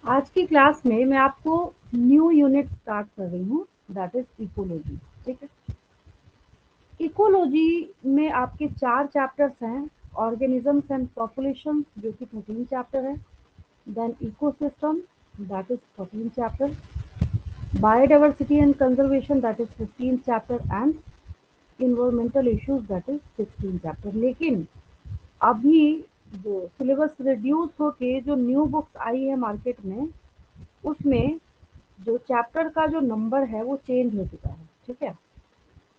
आज की क्लास में मैं आपको न्यू यूनिट स्टार्ट कर रही हूँ, दैट इज इकोलॉजी। ठीक है, इकोलॉजी में आपके 4 चैप्टर्स हैं। ऑर्गेनिजम्स एंड पॉपुलेशन जो कि 13 चैप्टर है। Then ecosystem that is 14 chapter. Biodiversity and conservation that is 15 chapter and environmental issues that is 16 chapter. लेकिन अभी जो सिलेबस रिड्यूस होके जो न्यू बुक्स आई है मार्केट में, उसमें जो चैप्टर का जो नंबर है वो चेंज हो चुका है। ठीक है,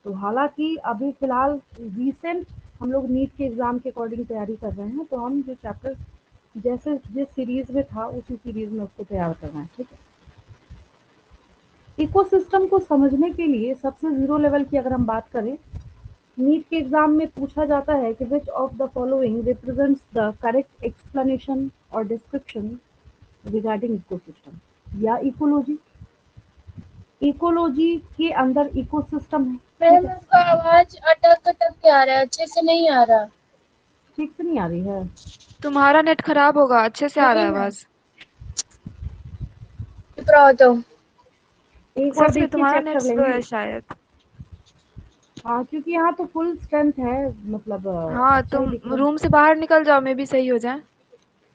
तो हालांकि अभी फिलहाल रिसेंट हम लोग नीट के एग्ज़ाम के अकॉर्डिंग तैयारी कर रहे हैं, तो हम जो चैप्टर जैसे जिस सीरीज़ में था उसी सीरीज़ में उसको तैयार कर रहे हैं। ठीक है, इकोसिस्टम को समझने के लिए सबसे ज़ीरो लेवल की अगर हम बात करें, नीट के एग्ज़ाम में पूछा जाता है कि which of the following represents the correct explanation और डिस्क्रिप्शन रिगार्डिंग इकोसिस्टम या इकोलॉजी। इकोलॉजी के अंदर इकोसिस्टम है। ठीक मैम है, आपका आवाज अटक अटक के आ रहा है, अच्छे से नहीं आ रहा। ठीक से नहीं आ रही है। तुम्हारा नेट खराब होगा, अच्छे से आ रहा नहीं है मैम, आवाज। चुप रहो तो। एक बार सच में देखिए, तुम्हारा चेक नेट कर स्लो लेंगे। है शायद। हाँ, क्योंकि यहाँ तो फुल स्ट्रेंथ है, मतलब हाँ, अच्छा ही तुम दिख रहा रूम से बाहर निकल जाओ, मे भी सही हो जाए।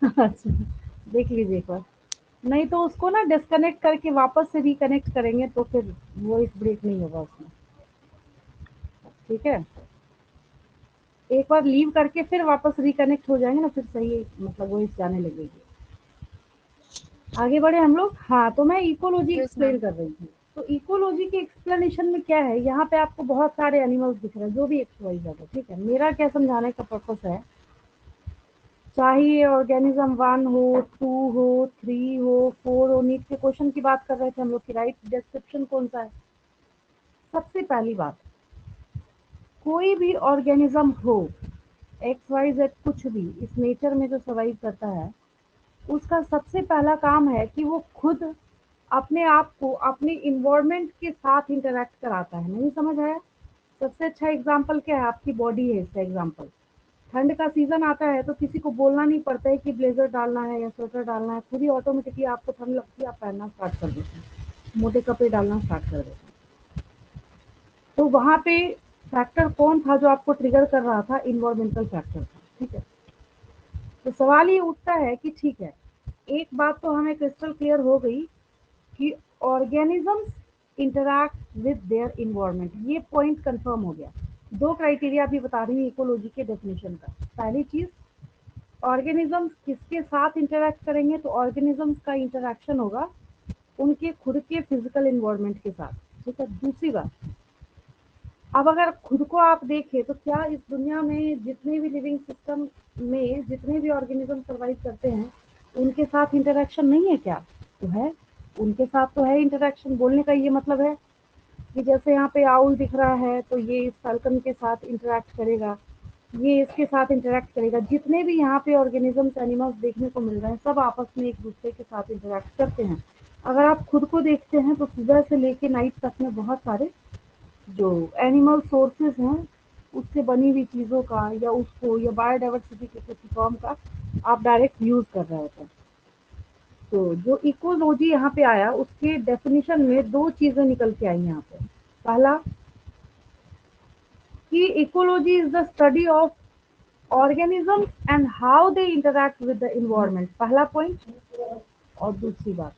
है। अच्छा, देख लीजिए एक बार। नहीं तो उसको ना डिस्कनेक्ट करके वापस से रिकनेक्ट करेंगे तो फिर वॉइस ब्रेक नहीं होगा उसमें। ठीक है, एक बार लीव करके फिर वापस रिकनेक्ट हो जाएंगे ना, फिर सही मतलब वॉइस जाने लगेगी। आगे बढ़े हम लोग। हाँ, तो मैं इकोलॉजी यस एक्सप्लेन मैम। कर रही थी। तो इकोलॉजी के एक्सप्लेनेशन में क्या है, यहाँ पे आपको बहुत सारे एनिमल्स दिख रहे हैं, जो भी एक्स वाई जेड है। ठीक है, मेरा क्या समझाने का पर्पस है, चाहे ये ऑर्गेनिज्म 1 हो, 2 हो, 3 हो, 4 हो। नीट के क्वेश्चन की बात कर रहे थे हम लोग कि राइट डिस्क्रिप्शन कौन सा है। सबसे पहली बात, कोई भी ऑर्गेनिज्म हो, एक्स वाई जेड कुछ भी इस नेचर में जो सर्वाइव करता है, उसका सबसे पहला काम है कि वो खुद अपने आप को अपने इन्वायरमेंट के साथ इंटरेक्ट कराता है। नहीं समझ आया? सबसे अच्छा एग्जाम्पल क्या है, आपकी बॉडी है इसका एग्जाम्पल। ठंड का सीजन आता है तो किसी को बोलना नहीं पड़ता है कि ब्लेजर डालना है या स्वेटर डालना है, खुद ही ऑटोमेटिकली आपको ठंड लगती है, आप पहनना स्टार्ट कर देते हैं, मोटे कपड़े डालना स्टार्ट कर देते हैं। तो वहाँ पे फैक्टर कौन था जो आपको ट्रिगर कर रहा था? इन्वायरमेंटल फैक्टर था। ठीक है, तो सवाल ये उठता है कि ठीक है, एक बात तो हमें क्रिस्टल क्लियर हो गई कि organisms interact with their environment, ये पॉइंट कंफर्म हो गया। दो क्राइटेरिया अभी बता रही हूँ इकोलॉजी के डेफिनेशन का। पहली चीज, ऑर्गेनिजम्स किसके साथ इंटरैक्ट करेंगे? तो ऑर्गेनिजम्स का इंटरैक्शन होगा उनके खुद के फिजिकल इन्वायरमेंट के साथ। ठीक है, दूसरी बात, अब अगर खुद को आप देखें तो क्या इस दुनिया में जितने भी लिविंग सिस्टम में जितने भी ऑर्गेनिज्म सर्वाइव करते हैं, उनके साथ इंटरेक्शन नहीं है क्या? तो है, उनके साथ तो है इंटरेक्शन। बोलने का ये मतलब है कि जैसे यहाँ पे आउल दिख रहा है तो ये इस फाल्कन के साथ इंटरेक्ट करेगा, ये इसके साथ इंटरेक्ट करेगा। जितने भी यहाँ पे ऑर्गेनिजम्स एनिमल्स देखने को मिल रहे हैं, सब आपस में एक दूसरे के साथ इंटरेक्ट करते हैं। अगर आप खुद को देखते हैं तो सुबह से लेके नाइट तक में बहुत सारे जो एनिमल सोर्सेज हैं उससे बनी हुई चीज़ों का या उसको या बायोडाइवर्सिटी के किसी फॉर्म का आप डायरेक्ट यूज़ कर रहे होते हैं। तो जो इकोलॉजी यहाँ पे आया, उसके डेफिनेशन में दो चीज़ें निकल के आई यहाँ पे। पहला कि ecology is the study of organisms and how they interact with the environment, पहला पॉइंट। और दूसरी बात,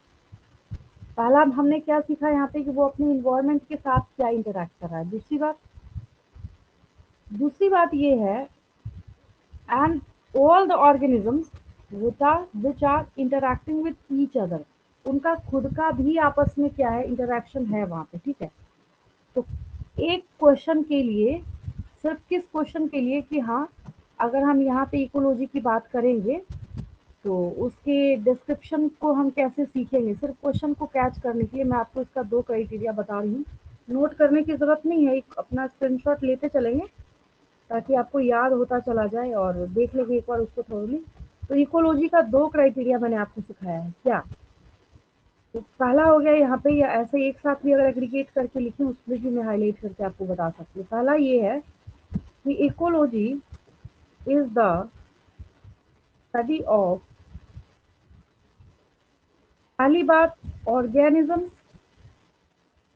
पहला हमने क्या सीखा यहाँ पे कि वो अपने इन्वायरमेंट के साथ क्या इंटरैक्ट कर रहा है। दूसरी बात ये है, and all the organisms which are interacting with each other, उनका खुद का भी आपस में क्या है, इंटरेक्शन है वहाँ पे। ठीक है, तो एक क्वेश्चन के लिए, सिर्फ किस क्वेश्चन के लिए कि हाँ, अगर हम यहाँ पे इकोलॉजी की बात करेंगे तो उसके डिस्क्रिप्शन को हम कैसे सीखेंगे, सिर्फ क्वेश्चन को कैच करने के लिए मैं आपको इसका दो क्राइटेरिया बता रही हूँ। नोट करने की ज़रूरत नहीं है, एक अपना स्क्रीनशॉट लेते चलेंगे ताकि आपको याद होता चला जाए और देख लेंगे एक बार उसको थोड़ी। तो इकोलॉजी का दो क्राइटेरिया मैंने आपको सिखाया है क्या। तो पहला हो गया यहाँ पे, या ऐसे एक साथ भी अगर एग्रीगेट करके लिखें उसमें भी मैं हाईलाइट करके आपको बता सकती हूँ। पहला ये है कि ecology is the study of पहली बात ऑर्गेनिज्म,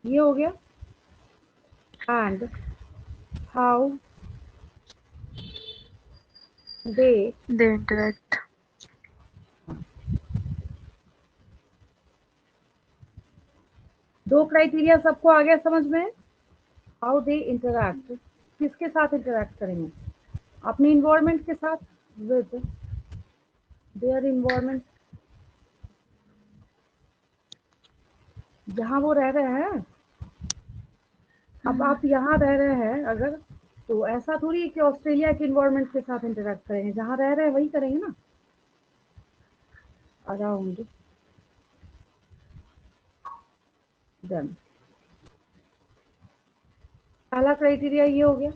ये हो गया, and how they They interact. दो क्राइटेरिया सबको आ गया समझ में? हाउ दे इंटरैक्ट, किसके साथ इंटरैक्ट करेंगे? अपने इन्वायरमेंट के साथ, विद देयर इन्वायरमेंट, जहाँ वो रह रहे हैं। अब आप यहाँ रह रहे हैं अगर, तो ऐसा थोड़ी है कि ऑस्ट्रेलिया के इन्वायरमेंट के साथ इंटरैक्ट करेंगे, जहाँ रह रहे हैं वही करेंगे ना, अराउंड देम। पहला क्राइटेरिया ये हो गया।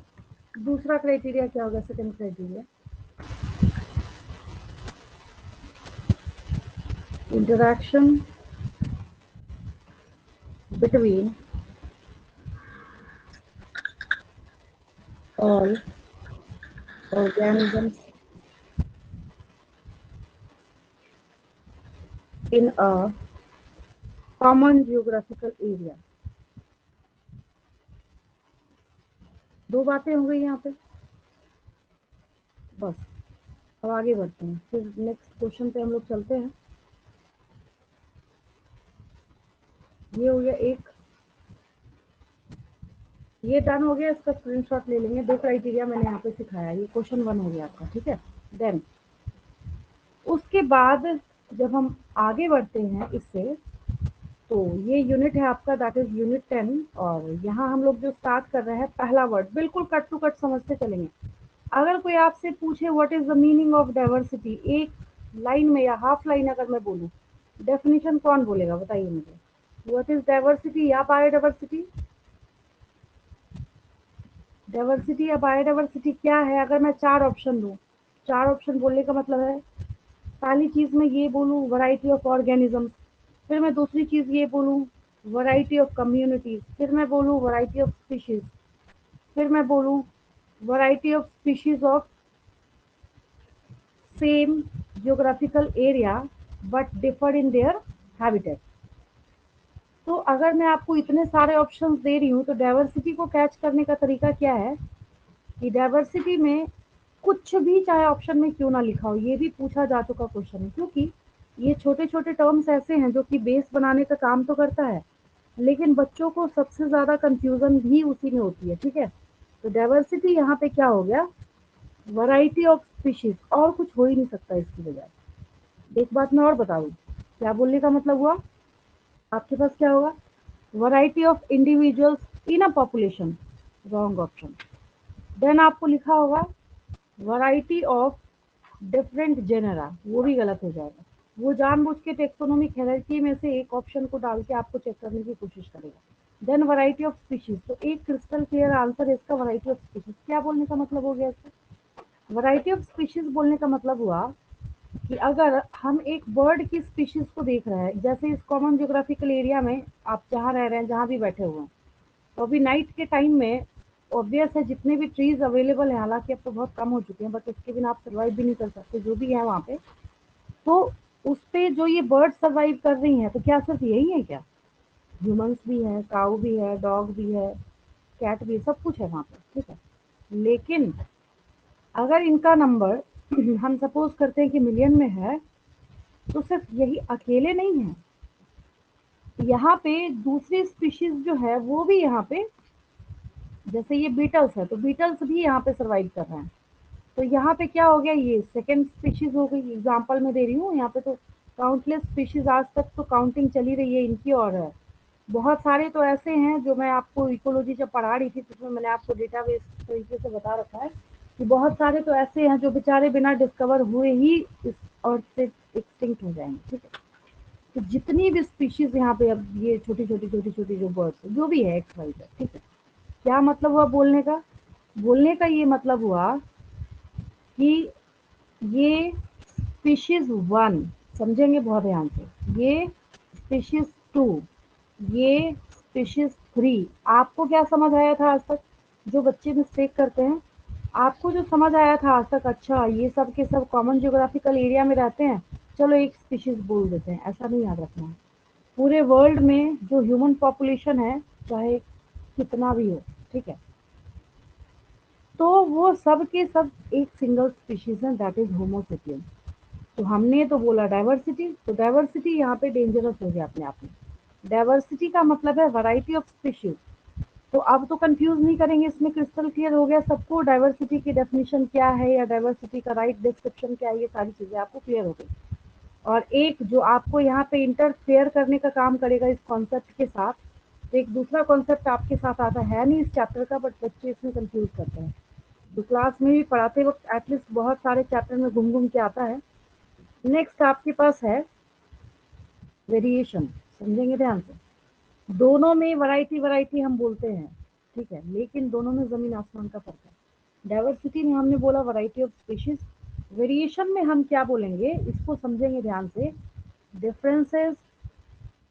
दूसरा क्राइटेरिया क्या होगा? Second criteria, interaction between all organisms in a common geographical area। दो बातें हो गई यहाँ पे, बस। अब आगे बढ़ते हैं, फिर नेक्स्ट क्वेश्चन पे हम लोग चलते हैं। ये हो गया एक, ये डन हो गया, इसका स्क्रीनशॉट ले लेंगे। दो क्राइटेरिया मैंने यहाँ पे सिखाया, ये क्वेश्चन 1 हो गया आपका, ठीक है। देन उसके बाद जब हम आगे बढ़ते हैं इससे, तो ये यूनिट है आपका, दैट इज यूनिट 10। और यहाँ हम लोग जो स्टार्ट कर रहे हैं, पहला वर्ड बिल्कुल कट टू कट समझते चलेंगे। अगर कोई आपसे पूछे what is the meaning of diversity, एक लाइन में या हाफ लाइन अगर मैं बोलूँ, डेफिनेशन कौन बोलेगा बताइए मुझे? व्हाट इज डाइवर्सिटी या बायोडाइवर्सिटी? डाइवर्सिटी या बायोडाइवर्सिटी क्या है? अगर मैं चार ऑप्शन दूं, चार ऑप्शन बोलने का मतलब है, पहली चीज मैं ये बोलूं वैरायटी ऑफ ऑर्गेनिज्म, फिर मैं दूसरी चीज ये बोलूं वैरायटी ऑफ कम्युनिटीज, फिर मैं बोलूं वैरायटी ऑफ स्पीशीज, फिर मैं बोलूं variety of species of same geographical area but differ in their habitat. तो अगर मैं आपको इतने सारे ऑप्शंस दे रही हूँ, तो डाइवर्सिटी को कैच करने का तरीका क्या है कि डाइवर्सिटी में कुछ भी चाहे ऑप्शन में क्यों ना लिखा हो, ये भी पूछा जा चुका क्वेश्चन है, क्योंकि ये छोटे छोटे टर्म्स ऐसे हैं जो कि बेस बनाने का काम तो करता है, लेकिन बच्चों को सबसे ज्यादा कंफ्यूजन भी उसी में होती है, ठीक है। तो डाइवर्सिटी यहाँ पे क्या हो गया? वैरायटी ऑफ स्पीशीज, और कुछ हो ही नहीं सकता इसकी बजाय। एक बात मैं और बता दूं, क्या बोलने का मतलब हुआ आपके पास क्या होगा? Variety of individuals in a population, wrong option. Then आपको लिखा होगा वैरायटी ऑफ डिफरेंट जेनरा, वो भी गलत हो जाएगा। वो जानबूझ के टेक्सोनोमिक हायरार्की में से एक ऑप्शन को डाल के आपको चेक करने की कोशिश करेगा। देन वैरायटी ऑफ स्पीशीज, तो एक क्रिस्टल क्लियर आंसर है इसका, वैरायटी ऑफ स्पीशीज। क्या बोलने का मतलब हो गया इसका? वैरायटी ऑफ स्पीशीज बोलने का मतलब हुआ कि अगर हम एक बर्ड की स्पीशीज को देख रहे हैं, जैसे इस कॉमन जियोग्राफिकल एरिया में आप जहाँ रह रहे हैं, जहाँ भी बैठे हुए हैं, तो अभी नाइट के टाइम में ऑब्वियस है जितने भी ट्रीज अवेलेबल है, हालांकि अब तो बहुत कम हो चुके हैं, बट उसके बिना आप सर्वाइव भी नहीं कर सकते, जो भी है वहाँ पे, तो उस पे जो ये बर्ड सर्वाइव कर रही हैं, तो क्या सिर्फ यही है क्या? ह्यूमंस भी है, काऊ भी है, डॉग भी है, कैट भी है, सब कुछ है वहाँ पे, ठीक है। लेकिन अगर इनका नंबर हम सपोज करते हैं कि मिलियन में है, तो सिर्फ यही अकेले नहीं है, यहाँ पे दूसरी स्पीशीज जो है वो भी यहाँ पे, जैसे ये बीटल्स है, तो बीटल्स भी यहाँ पे सरवाइव कर रहे हैं। तो यहाँ पे क्या हो गया? ये सेकंड स्पीशीज हो गई, एग्जांपल में दे रही हूँ। यहाँ पे तो काउंटलेस स्पीशीज, आज तक तो काउंटिंग चली रही है इनकी, और बहुत सारे तो ऐसे हैं जो मैं आपको इकोलॉजी जब पढ़ा रही थी, तो उसमें मैंने आपको डेटाबेस तरीके से बता रखा है कि बहुत सारे तो ऐसे हैं जो बेचारे बिना डिस्कवर हुए ही इस अर्थ से एक्सटिंक्ट हो जाएंगे, ठीक है। तो जितनी भी स्पीशीज यहाँ पे, अब ये छोटी छोटी छोटी छोटी जो बर्ड्स जो भी है एक्स वाई जेड, ठीक है, क्या मतलब हुआ बोलने का? बोलने का ये मतलब हुआ कि ये स्पीशीज 1, समझेंगे बहुत ध्यान से, ये स्पीशीज 2, ये स्पीशीज 3। आपको क्या समझ आया था आज तक? जो बच्चे मिस्टेक करते हैं, आपको जो समझ आया था आज तक, अच्छा ये सब के सब कॉमन जियोग्राफिकल एरिया में रहते हैं, चलो एक स्पीशीज बोल देते हैं, ऐसा नहीं याद रखना है। पूरे वर्ल्ड में जो ह्यूमन पॉपुलेशन है, चाहे कितना भी हो, ठीक है, तो वो सब के सब एक सिंगल स्पीशीज है, दैट इज होमो सेपियंस। तो हमने तो बोला डाइवर्सिटी, तो डाइवर्सिटी यहाँ पे डेंजरस हो गया अपने आप में। डाइवर्सिटी का मतलब है वैरायटी ऑफ स्पीशीज। तो अब तो कंफ्यूज नहीं करेंगे, इसमें क्रिस्टल क्लियर हो गया सबको डाइवर्सिटी की डेफिनेशन क्या है या डाइवर्सिटी का राइट डिस्क्रिप्शन क्या है, ये सारी चीजें आपको क्लियर हो गई। और एक जो आपको यहाँ पे इंटरफेयर करने का काम करेगा इस कॉन्सेप्ट के साथ, तो एक दूसरा कॉन्सेप्ट आपके साथ आता है नहीं इस चैप्टर का, बट बच्चे इसमें कंफ्यूज करते हैं। जो क्लास में भी पढ़ाते वक्त एटलीस्ट बहुत सारे चैप्टर में घूम घूम के आता है। नेक्स्ट आपके पास है वेरिएशन, समझेंगे ध्यान से। दोनों में वैरायटी वैरायटी हम बोलते हैं, ठीक है, लेकिन दोनों में जमीन आसमान का फर्क है। डाइवर्सिटी में हमने बोला वैरायटी ऑफ स्पीशीज, वेरिएशन में हम क्या बोलेंगे, इसको समझेंगे ध्यान से। Differences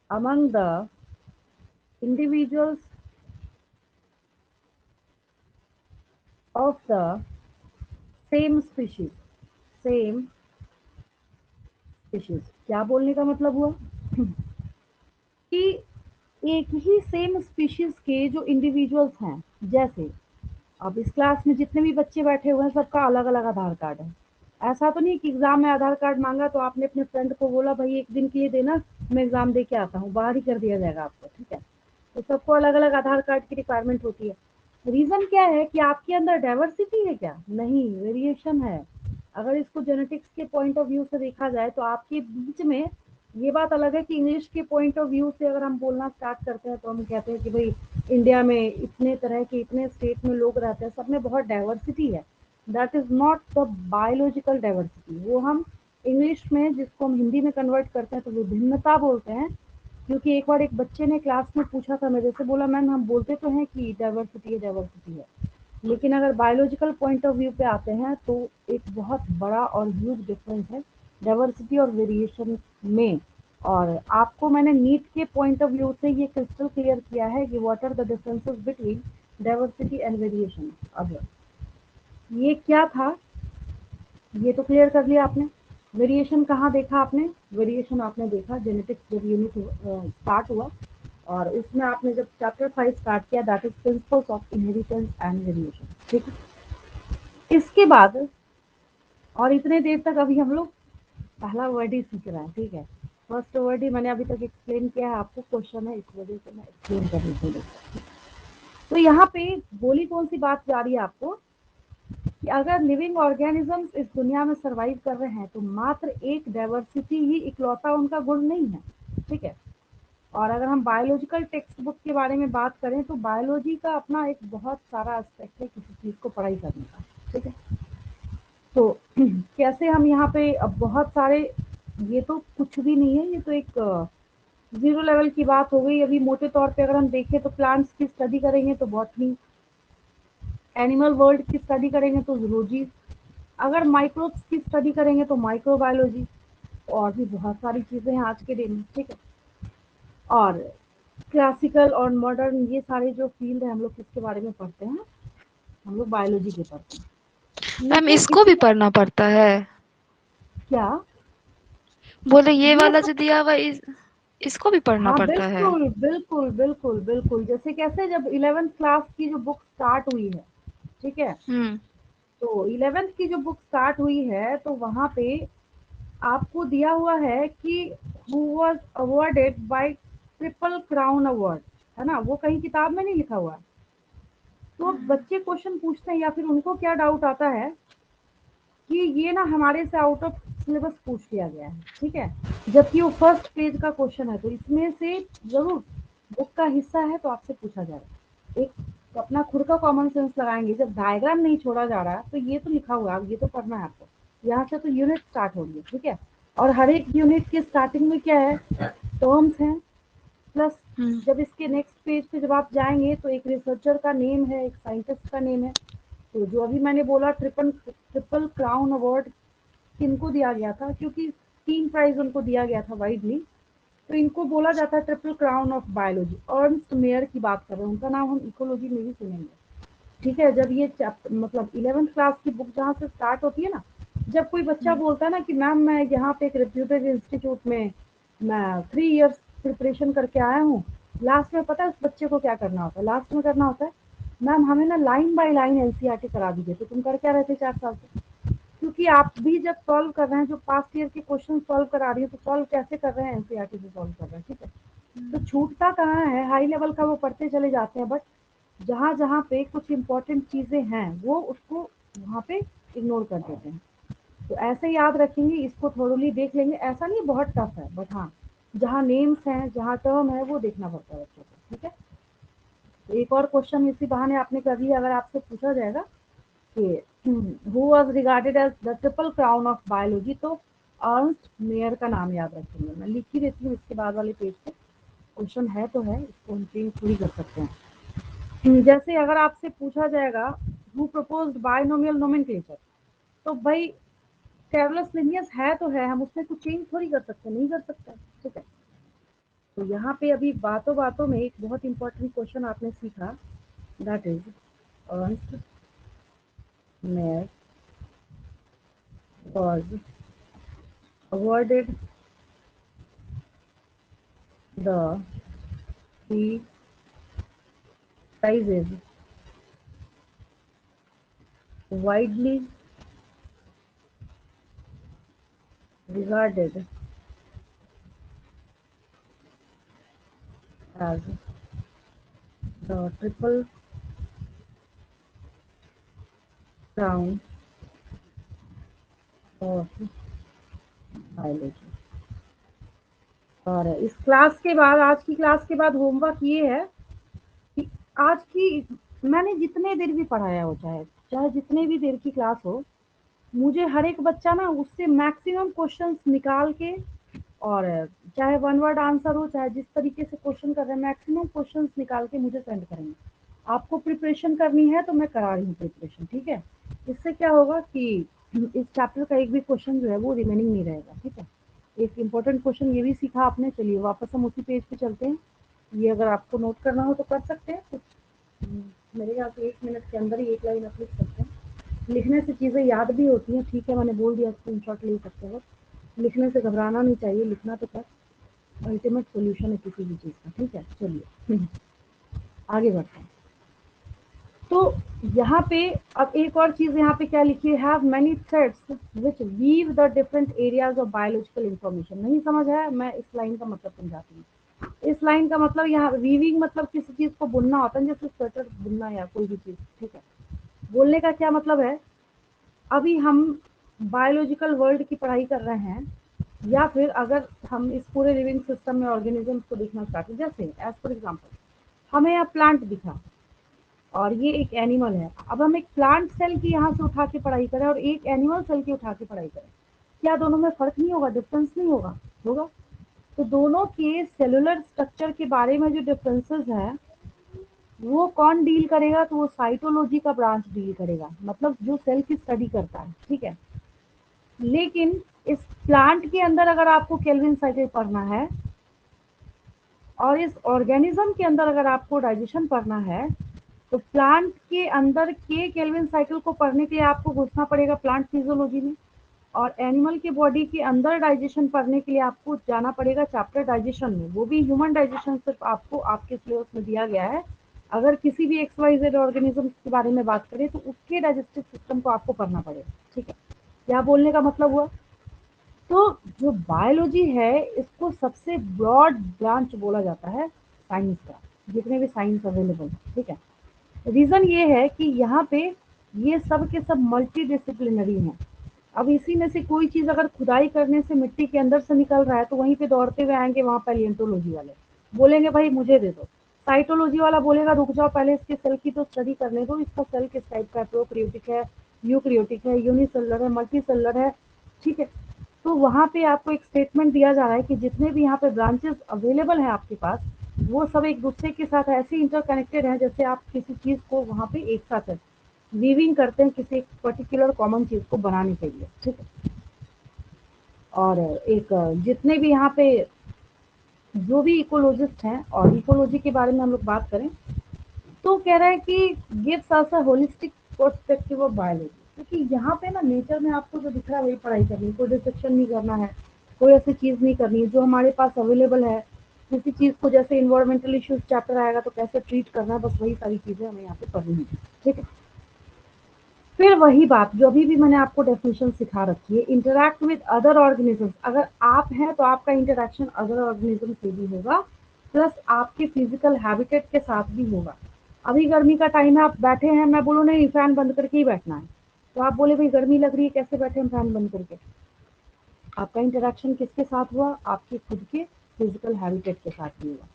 among the individuals of the same species, same species क्या बोलने का मतलब हुआ कि एक ही सेम स्पीशीज के जो इंडिविजुअल्स हैं, जैसे अब इस क्लास में जितने भी बच्चे बैठे हुए हैं सबका अलग अलग आधार कार्ड है। ऐसा तो नहीं कि एग्जाम में आधार कार्ड मांगा तो आपने अपने फ्रेंड को बोला भाई एक दिन के लिए देना, मैं एग्जाम दे के आता हूँ, बाहर ही कर दिया जाएगा आपको, ठीक है। तो सबको अलग अलग आधार कार्ड की रिक्वायरमेंट होती है। रीजन क्या है कि आपके अंदर डाइवर्सिटी है क्या, नहीं, वेरिएशन है। अगर इसको जेनेटिक्स के पॉइंट ऑफ व्यू से देखा जाए तो आपके बीच में ये बात अलग है कि इंग्लिश के पॉइंट ऑफ व्यू से अगर हम बोलना स्टार्ट करते हैं तो हम कहते हैं कि भाई इंडिया में इतने तरह के इतने स्टेट में लोग रहते हैं, सब में बहुत डाइवर्सिटी है। That is not the biological diversity. वो हम इंग्लिश में जिसको हम हिंदी में कन्वर्ट करते हैं तो विभिन्नता बोलते हैं। क्योंकि एक बार एक बच्चे ने क्लास में पूछा था मेरे से, बोला मैम हम बोलते तो हैं कि डाइवर्सिटी है, लेकिन अगर बायोलॉजिकल पॉइंट ऑफ व्यू पे आते हैं तो एक बहुत बड़ा और ह्यूज डिफरेंस है डाइवर्सिटी और वेरिएशन में। और आपको मैंने नीट के पॉइंट ऑफ व्यू से ये क्रिस्टल क्लियर किया है कि what are the differences between diversity and variation. अब ये क्या था, ये तो क्लियर कर लिया आपने। वेरिएशन कहाँ देखा आपने, वेरिएशन आपने देखा जेनेटिक्स जब यूनिट स्टार्ट हुआ, और उसमें आपने जब चैप्टर 5 स्टार्ट किया, that is principles of inheritance and variation, ठीक है। इसके बाद और इतने देर तक अभी हम लोग पहला वर्ड ही सीख रहे हैं, ठीक है। फर्स्ट वर्ड ही मैंने अभी तक एक्सप्लेन किया है, आपको क्वेश्चन है इस वजह से मैं एक्सप्लेन करने के लिए। तो यहाँ पे बोली कौन सी बात जा रही है आपको कि अगर लिविंग ऑर्गेनिजम्स इस दुनिया में सरवाइव कर रहे हैं तो मात्र एक डाइवर्सिटी ही इकलौता उनका गुण नहीं है, ठीक है। और अगर हम बायोलॉजिकल टेक्स्ट बुक के बारे में बात करें तो बायोलॉजी का अपना एक बहुत सारा एस्पेक्ट है किसी चीज़ को पढ़ाई करने का, ठीक है। तो कैसे हम यहाँ पे अब बहुत सारे, ये तो कुछ भी नहीं है, ये तो एक जीरो लेवल की बात हो गई। अभी मोटे तौर पे अगर हम देखें तो प्लांट्स की स्टडी करेंगे तो बॉटनी, एनिमल वर्ल्ड की स्टडी करेंगे तो जूलॉजी, अगर माइक्रोब्स की स्टडी करेंगे तो माइक्रोबायोलॉजी, और भी बहुत सारी चीज़ें हैं आज के दिन में, ठीक है। और क्लासिकल और मॉडर्न ये सारे जो फील्ड है हम लोग किसके बारे में पढ़ते हैं, हम लोग बायोलॉजी के पढ़ते हैं। मैम लेकिन इसको भी इसमें पढ़ना पड़ता है? क्या, बोले ये ये वाला सब, जो दिया हुआ इसको भी पढ़ना हाँ पड़ता है? बिल्कुल बिल्कुल बिल्कुल बिल्कुल, जैसे कैसे जब 11th क्लास की जो बुक स्टार्ट हुई है, ठीक है, हम्म। तो 11th की जो बुक स्टार्ट हुई है तो वहाँ पे आपको दिया हुआ है कि who was awarded by triple crown award, है ना, वो कहीं किताब में नहीं लिखा हुआ है। तो अब बच्चे क्वेश्चन पूछते हैं या फिर उनको क्या डाउट आता है कि ये ना हमारे से आउट ऑफ सिलेबस पूछ लिया गया है, ठीक है, जबकि वो फर्स्ट पेज का क्वेश्चन है, तो इसमें से जरूर बुक का हिस्सा है तो आपसे पूछा जाएगा। एक अपना खुद का कॉमन सेंस लगाएंगे, जब डायग्राम नहीं छोड़ा जा रहा है तो ये तो लिखा हुआ है, ये तो पढ़ना है आपको। यहाँ से तो यूनिट स्टार्ट हो रही है, ठीक है, और हर एक यूनिट के स्टार्टिंग में क्या है, टर्म्स हैं, प्लस हम्म। जब इसके नेक्स्ट पेज पे जब आप जाएंगे तो एक रिसर्चर का नेम है, एक साइंटिस्ट का नेम है। तो जो अभी मैंने बोला ट्रिपल ट्रिपल क्राउन अवार्ड किनको दिया गया था, क्योंकि 3 प्राइज उनको दिया गया था वाइडली, तो इनको बोला जाता है triple crown of biology. Ernst Mayr की बात कर रहे हैं, उनका नाम हम इकोलॉजी में भी सुनेंगे, ठीक है। जब ये मतलब 11th क्लास की बुक जहाँ से स्टार्ट होती है ना, जब कोई बच्चा बोलता है ना कि मैम मैं यहाँ पे एक रेप्यूटेड इंस्टीट्यूट में मैं 3 इयर्स प्रिपरेशन करके आया हूँ, लास्ट में पता है उस बच्चे को क्या करना होता है? लास्ट में करना होता है, मैम हमें ना लाइन बाय लाइन एनसीईआरटी करा दीजिए। तो तुम कर क्या रहे थे 4 साल से? क्योंकि आप भी जब सॉल्व कर रहे हैं, जो पास्ट ईयर के क्वेश्चन सॉल्व करा रही है, तो सॉल्व कैसे कर रहे हैं? एनसीईआरटी से सॉल्व कर रहे हैं, ठीक है। तो छूटता कहाँ है? हाई लेवल का वो पढ़ते चले जाते हैं, बट जहाँ जहाँ पे कुछ इंपॉर्टेंट चीजें हैं वो उसको वहाँ पे इग्नोर कर देते हैं। तो ऐसे याद रखेंगे, इसको थोड़ली देख लेंगे। ऐसा नहीं बहुत टफ है, बट हाँ जहाँ नेम्स हैं, जहाँ टर्म है, वो देखना पड़ता है बच्चों को, ठीक है। तो एक और क्वेश्चन इसी बहाने आपने कर लिया। अगर आपसे पूछा जाएगा कि who was regarded as the triple crown of biology, तो अर्नस्ट मेयर का नाम याद रखेंगे। मैं लिख ही देती हूँ इसके बाद वाले पेज पे। क्वेश्चन है तो है, इसको हम चेंज थोड़ी कर सकते हैं। जैसे अगर आपसे पूछा जाएगा हु प्रपोज्ड बायनोमियल नोमेनक्लेचर, तो भाई कैरोलस लिनियस है तो है, हम उसमें कुछ चेंज थोड़ी कर सकते, नहीं कर सकते, ठीक है। तो यहाँ पे अभी बातों बातों में एक बहुत इंपॉर्टेंट क्वेश्चन आपने सीखा, that is Ernst Mayr was awarded the he prizes widely regarded as the triple crown of biology। और इस क्लास के बाद, आज की क्लास के बाद होमवर्क ये है कि आज की मैंने जितने देर भी पढ़ाया हो, चाहे चाहे जितने भी देर की क्लास हो, मुझे हर एक बच्चा ना उससे मैक्सिमम क्वेश्चंस निकाल के, और चाहे वन वर्ड आंसर हो, चाहे जिस तरीके से क्वेश्चन कर रहे हैं, मैक्सिमम क्वेश्चंस निकाल के मुझे सेंड करेंगे। आपको प्रिपरेशन करनी है तो मैं करा रही हूँ प्रिपरेशन, ठीक है। इससे क्या होगा कि इस चैप्टर का एक भी क्वेश्चन जो है वो रिमेनिंग नहीं रहेगा, ठीक है। एक इम्पोर्टेंट क्वेश्चन ये भी सीखा आपने। चलिए वापस हम उसी पेज पे चलते हैं। ये अगर आपको नोट करना हो तो कर सकते हैं कुछ, मेरे ख्याल से 1 मिनट के अंदर ही एक लाइन आप लिख सकते हैं। लिखने से चीज़ें याद भी होती हैं, ठीक है, मैंने बोल दिया स्क्रीनशॉट ले सकते हो। लिखने से घबराना नहीं चाहिए, लिखना तो क्या अल्टीमेट सॉल्यूशन है किसी भी चीज़ का, ठीक है। चलिए आगे बढ़ते हैं। तो यहाँ पे अब एक और चीज़ यहाँ पे क्या लिखी है, have many threads which weave the different areas of biological information. नहीं समझ है, मैं इस लाइन का मतलब समझाती हूँ। इस लाइन का मतलब यहाँ वीविंग मतलब किसी चीज़ को बुनना होता है, जैसे स्वेटर बुनना या कोई भी चीज़, ठीक है। बोलने का क्या मतलब है, अभी हम बायोलॉजिकल वर्ल्ड की पढ़ाई कर रहे हैं, या फिर अगर हम इस पूरे लिविंग सिस्टम में ऑर्गेनिजम्स को देखना स्टार्ट करें, जैसे एज फॉर एग्जांपल हमें यहाँ प्लांट दिखा और ये एक एनिमल है। अब हम एक प्लांट सेल की यहाँ से उठा के पढ़ाई करें और एक एनिमल सेल की उठा के पढ़ाई करें, क्या दोनों में फर्क नहीं होगा, डिफरेंस नहीं होगा? होगा। तो दोनों के सेलुलर स्ट्रक्चर के बारे में जो डिफरेंसेस हैं वो कौन डील करेगा? तो वो साइटोलॉजी का ब्रांच डील करेगा, मतलब जो सेल की स्टडी करता है, ठीक है। लेकिन इस प्लांट के अंदर अगर आपको केल्विन साइकिल पढ़ना है और इस ऑर्गेनिज्म के अंदर अगर आपको डाइजेशन पढ़ना है, तो प्लांट के अंदर के केल्विन साइकिल को पढ़ने के लिए आपको घुसना पड़ेगा प्लांट फिजियोलॉजी में, और एनिमल की बॉडी के अंदर डाइजेशन पढ़ने के लिए आपको जाना पड़ेगा चैप्टर डाइजेशन में। वो भी ह्यूमन डाइजेशन सिर्फ आपको आपके सिलेबस में दिया गया है। अगर किसी भी एक्स वाई जेड ऑर्गेनिज्म के बारे में बात करें तो उसके डाइजेस्टिव सिस्टम को आपको पढ़ना पड़ेगा, ठीक है। क्या बोलने का मतलब हुआ? तो जो बायोलॉजी है इसको सबसे ब्रॉड ब्रांच बोला जाता है साइंस का, जितने भी साइंस अवेलेबल है, ठीक है। रीजन ये है कि यहाँ पे ये सब के सब मल्टी डिसिप्लिनरी हैं। अब इसी में से कोई चीज अगर खुदाई करने से मिट्टी के अंदर से निकल रहा है तो वहीं पे दौड़ते हुए आएंगे वहां पैलियंटोलॉजी वाले, बोलेंगे भाई मुझे दे दो। साइटोलॉजी वाला बोलेगा रुक जाओ पहले इसके सेल की तो स्टडी करने दो, इसका सेल किस टाइप का है, प्रोकैरियोटिक है, यूकैरियोटिक है, यूनिसेलुलर है, मल्टी सेलुलर है, ठीक है। तो वहाँ पे आपको एक स्टेटमेंट दिया जा रहा है कि जितने भी यहाँ पे ब्रांचेस अवेलेबल हैं आपके पास, वो सब एक दूसरे के साथ ऐसे इंटरकनेक्टेड हैं जैसे आप किसी चीज़ को वहाँ पे एक साथ वीविंग करते हैं किसी एक पर्टिकुलर कॉमन चीज़ को बनाने के लिए, ठीक है। और एक जितने भी यहाँ पे जो भी इकोलॉजिस्ट हैं, और इकोलॉजी के बारे में हम लोग बात करें तो कह रहा है कि gives us a holistic perspective of biology. क्योंकि यहाँ पे ना नेचर में आपको जो दिख रहा है वही पढ़ाई करनी है, कोई डिस्ट्रक्शन नहीं करना है, कोई ऐसी चीज़ नहीं करनी है, जो हमारे पास अवेलेबल है किसी चीज़ को, जैसे इन्वायरमेंटल इश्यूज चैप्टर आएगा तो कैसे ट्रीट करना है, बस वही सारी चीज़ें हमें यहाँ पे पढ़नी है, ठीक है। फिर वही बात जो अभी भी मैंने आपको डेफिनेशन सिखा रखी है, इंटरैक्ट विद अदर ऑर्गेनिजम्स। अगर आप हैं तो आपका इंटरैक्शन अदर ऑर्गेनिज्म से भी होगा, प्लस आपके फिजिकल हैबिटेट के साथ भी होगा। अभी गर्मी का टाइम है, आप बैठे हैं, मैं बोलूँ नहीं फैन बंद करके ही बैठना है, तो आप बोले भाई गर्मी लग रही है कैसे बैठे हम फैन बंद करके। आपका इंटरैक्शन किसके साथ हुआ, आपके खुद के फिजिकल हैबिटेट के साथ भी हुआ,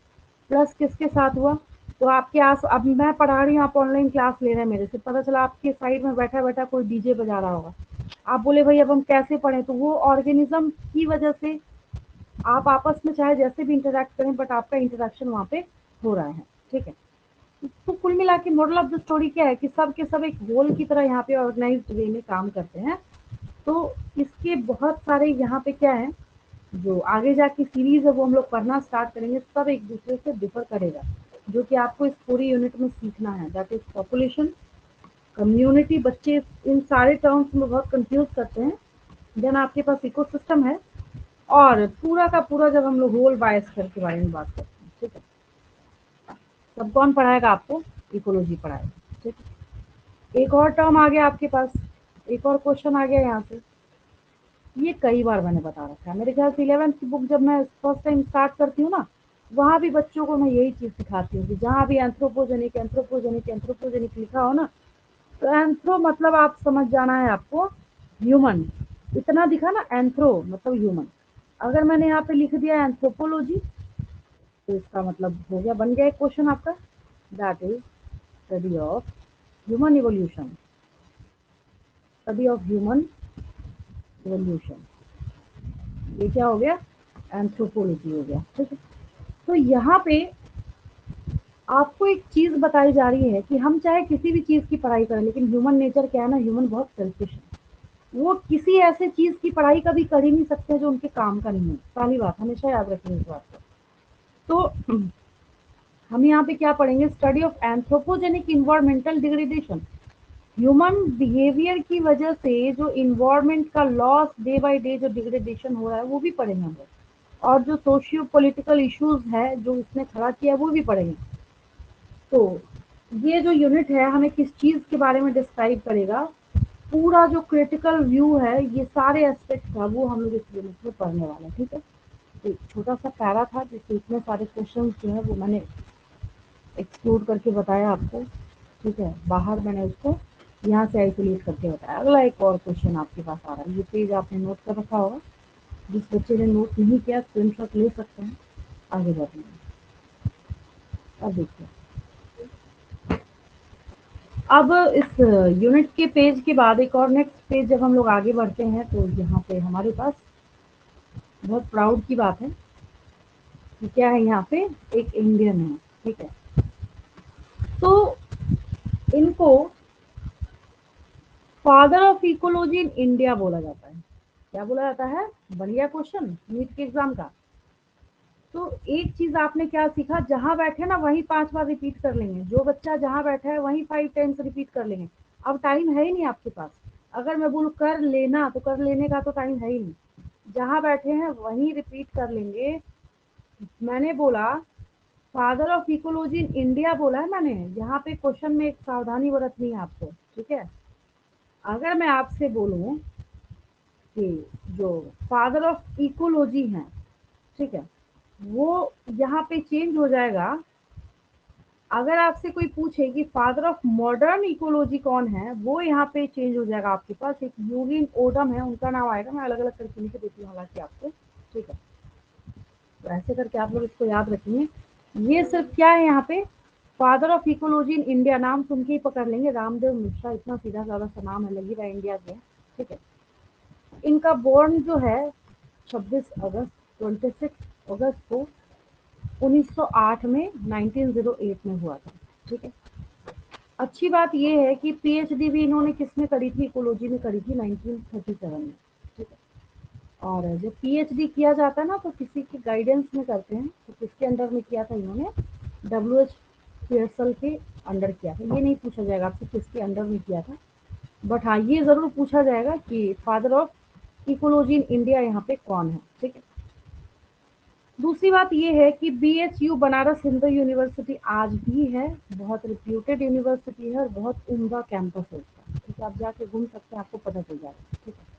प्लस किसके साथ हुआ, तो आपके आस, अब मैं पढ़ा रही हूँ, आप ऑनलाइन क्लास ले रहे हैं मेरे से, पता चला आपके साइड में बैठा बैठा कोई डीजे बजा रहा होगा, आप बोले भाई अब हम कैसे पढ़ें, तो वो ऑर्गेनिज्म की वजह से आप आपस में चाहे जैसे भी इंटरेक्ट करें, बट आपका इंटरेक्शन वहाँ पे हो रहा है, ठीक है। तो कुल मिला के मोरल ऑफ द स्टोरी क्या है कि सब के सब एक होल की तरह यहाँ पे ऑर्गेनाइज्ड वे में काम करते हैं। तो इसके बहुत सारे यहाँ पे क्या है, जो आगे जाके सीरीज है वो हम लोग पढ़ना स्टार्ट करेंगे, सब एक दूसरे से डिफर करेगा, जो कि आपको इस पूरी यूनिट में सीखना है, दैट इज पॉपुलेशन, कम्युनिटी। बच्चे इन सारे टर्म्स में बहुत कंफ्यूज करते हैं। देन आपके पास इकोसिस्टम है, और पूरा का पूरा जब हम लोग होल बायोस्फीयर के बारे में बात करते हैं, ठीक है। सब कौन पढ़ाएगा आपको, इकोलॉजी पढ़ाएगा, ठीक है। एक और टर्म आ गया आपके पास, एक और क्वेश्चन आ गया यहाँ से, ये कई बार मैंने बता रखा है, मेरे ख्याल से 11th की बुक जब मैं फर्स्ट टाइम स्टार्ट करती हूँ ना, वहाँ भी बच्चों को मैं यही चीज़ सिखाती हूँ कि जहाँ भी एंथ्रोपोजेनिक एंथ्रोपोजेनिक एंथ्रोपोजेनिक लिखा हो ना, तो एंथ्रो मतलब आप समझ जाना है आपको ह्यूमन, इतना दिखा ना, एंथ्रो मतलब ह्यूमन। अगर मैंने यहाँ पे लिख दिया एंथ्रोपोलॉजी, तो इसका मतलब हो गया, बन गया एक क्वेश्चन आपका, that is study of human evolution, study of human evolution, ये क्या हो गया, एंथ्रोपोलॉजी हो गया, ठीक है। तो यहाँ पे आपको एक चीज बताई जा रही है कि हम चाहे किसी भी चीज की पढ़ाई करें, लेकिन ह्यूमन नेचर क्या है ना, ह्यूमन बहुत सेल्फिश है, वो किसी ऐसे चीज की पढ़ाई कभी कर ही नहीं सकते जो उनके काम का नहीं है, पहली बात हमेशा याद रखेंगे इस बात को। तो हम यहाँ पे क्या पढ़ेंगे, study of anthropogenic environmental degradation, human behaviour की वजह से जो इन्वायरमेंट का लॉस डे बाय डे जो डिग्रेडेशन हो रहा है वो भी पढ़ेंगे हम लोग, और जो सोशियो पॉलिटिकल इश्यूज है जो इसने खड़ा किया वो भी पढ़ेंगे। तो ये जो यूनिट है हमें किस चीज के बारे में डिस्क्राइब करेगा, पूरा जो क्रिटिकल व्यू है, ये सारे एस्पेक्ट था वो हम लोग इस यूनिट में पढ़ने वाले हैं, ठीक है। तो एक छोटा सा पैरा था जिससे इतने सारे क्वेश्चन जो है वो मैंने एक्सप्लोर करके बताया आपको, ठीक है। बाहर मैंने उसको यहाँ से आइसोलेट करके बताया। अगला एक और क्वेश्चन आपके पास आ रहा है, ये पेज आपने नोट कर रखा होगा, जिस बच्चे ने नोट नहीं किया स्क्रीनशॉट ले सकते हैं, आगे बढ़ते हैं। अब देखिए, अब इस यूनिट के पेज के बाद एक और नेक्स्ट पेज जब हम लोग आगे बढ़ते हैं, तो यहाँ पे हमारे पास बहुत प्राउड की बात है कि क्या है, यहाँ पे एक इंडियन है, ठीक है। तो इनको father of ecology in India बोला जाता है। क्या बोला जाता है, बढ़िया क्वेश्चन नीट के एग्जाम का। तो एक चीज आपने क्या सीखा, जहां बैठे ना वहीं 5 बार रिपीट कर लेंगे, जो बच्चा जहां बैठा है वहीं 5 टाइम्स रिपीट कर लेंगे। अब टाइम है ही नहीं आपके पास, अगर मैं बोलूँ कर लेना तो कर लेने का तो टाइम है ही नहीं, जहां बैठे हैं वहीं रिपीट कर लेंगे। मैंने बोला father of ecology in India बोला है मैंने, यहाँ पे क्वेश्चन में एक सावधानी बरतनी है आपको, ठीक है। अगर मैं आपसे बोलूं कि जो फादर ऑफ इकोलॉजी है, ठीक है, वो यहाँ पे चेंज हो जाएगा। अगर आपसे कोई पूछे कि फादर ऑफ मॉडर्न इकोलॉजी कौन है, वो यहाँ पे चेंज हो जाएगा आपके पास, एक यूगिन ओडम है उनका नाम आएगा, मैं अलग अलग करके लिख देती हूँ हालांकि आपको, ठीक है। तो ऐसे करके आप लोग इसको याद रखेंगे। ये सिर्फ क्या है, यहाँ पे father of ecology in India नाम सुन के ही पकड़ लेंगे, रामदेव मिश्रा, इतना सीधा साधा सा नाम है, लगी रहा इंडिया के, ठीक है। इनका बोर्न जो है 26 अगस्त 26 अगस्त को 1908 में 1908 में हुआ था, ठीक है। अच्छी बात ये है कि पीएचडी भी इन्होंने किसमें करी थी, इकोलॉजी में करी थी 1937 में, ठीक है। और जब पीएचडी किया जाता है ना तो किसी के गाइडेंस में करते हैं, तो किसके अंडर में किया था इन्होंने, डब्ल्यू एच पियर्सल के अंडर किया था। ये नहीं पूछा जाएगा आपसे किसके अंडर में किया था, बट हाँ ये जरूर पूछा जाएगा कि father of ecology in India यहाँ पे कौन है, ठीक है। दूसरी बात ये है कि BHU बनारस हिंदू यूनिवर्सिटी आज भी है, बहुत रिप्यूटेड यूनिवर्सिटी है और बहुत उम्दा कैंपस है उसका, ठीक है। आप जाके घूम सकते हैं, आपको पता चल जाएगा, ठीक है।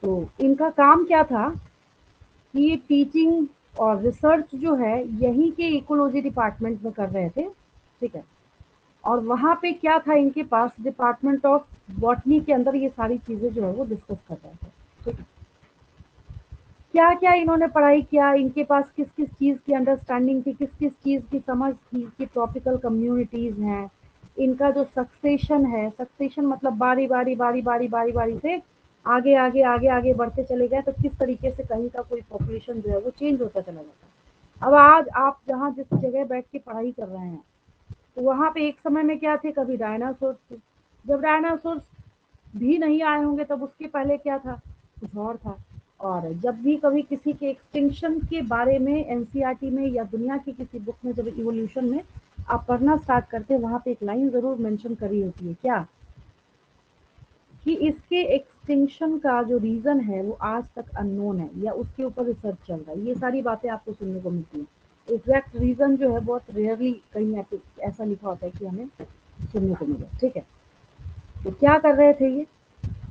तो इनका काम क्या था कि ये टीचिंग और रिसर्च जो है यहीं के इकोलॉजी डिपार्टमेंट में कर रहे थे, ठीक है। और वहाँ पे क्या था, इनके पास डिपार्टमेंट ऑफ बॉटनी के अंदर ये सारी चीजें जो है वो डिस्कस कर रहे थे, ठीक है। क्या क्या इन्होंने पढ़ाई किया, इनके पास किस किस चीज़ की अंडरस्टैंडिंग थी, किस किस चीज़ की समझ थी कि ट्रॉपिकल कम्युनिटीज़ हैं, इनका जो सक्सेशन है, सक्सेशन मतलब बारी बारी बारी बारी बारी बारी से आगे आगे आगे आगे बढ़ते चले गए, तो किस तरीके से कहीं का कोई पॉपुलेशन जो है वो चेंज होता चला जाता है। अब आज आप जहाँ जिस जगह बैठ के पढ़ाई कर रहे हैं, तो वहाँ पे एक समय में क्या थे, कभी डायनासोर थे, जब डायनासोर भी नहीं आए होंगे तब उसके पहले क्या था, कुछ और था। और जब भी कभी किसी के एक्सटिंक्शन के बारे में एनसीईआरटी में या दुनिया की किसी बुक में जब इवोल्यूशन में आप पढ़ना स्टार्ट करते हैं, वहाँ पे एक लाइन जरूर मेंशन करी होती है, क्या कि इसके एक्सटिंक्शन का जो रीजन है वो आज तक अननोन है या उसके ऊपर रिसर्च चल रहा है। ये सारी बातें आपको सुनने को मिलती है। एग्जैक्ट रीजन जो है बहुत रेयरली कहीं ऐसा लिखा होता है कि हमें सुनने को मिले, ठीक है। तो क्या कर रहे थे ये,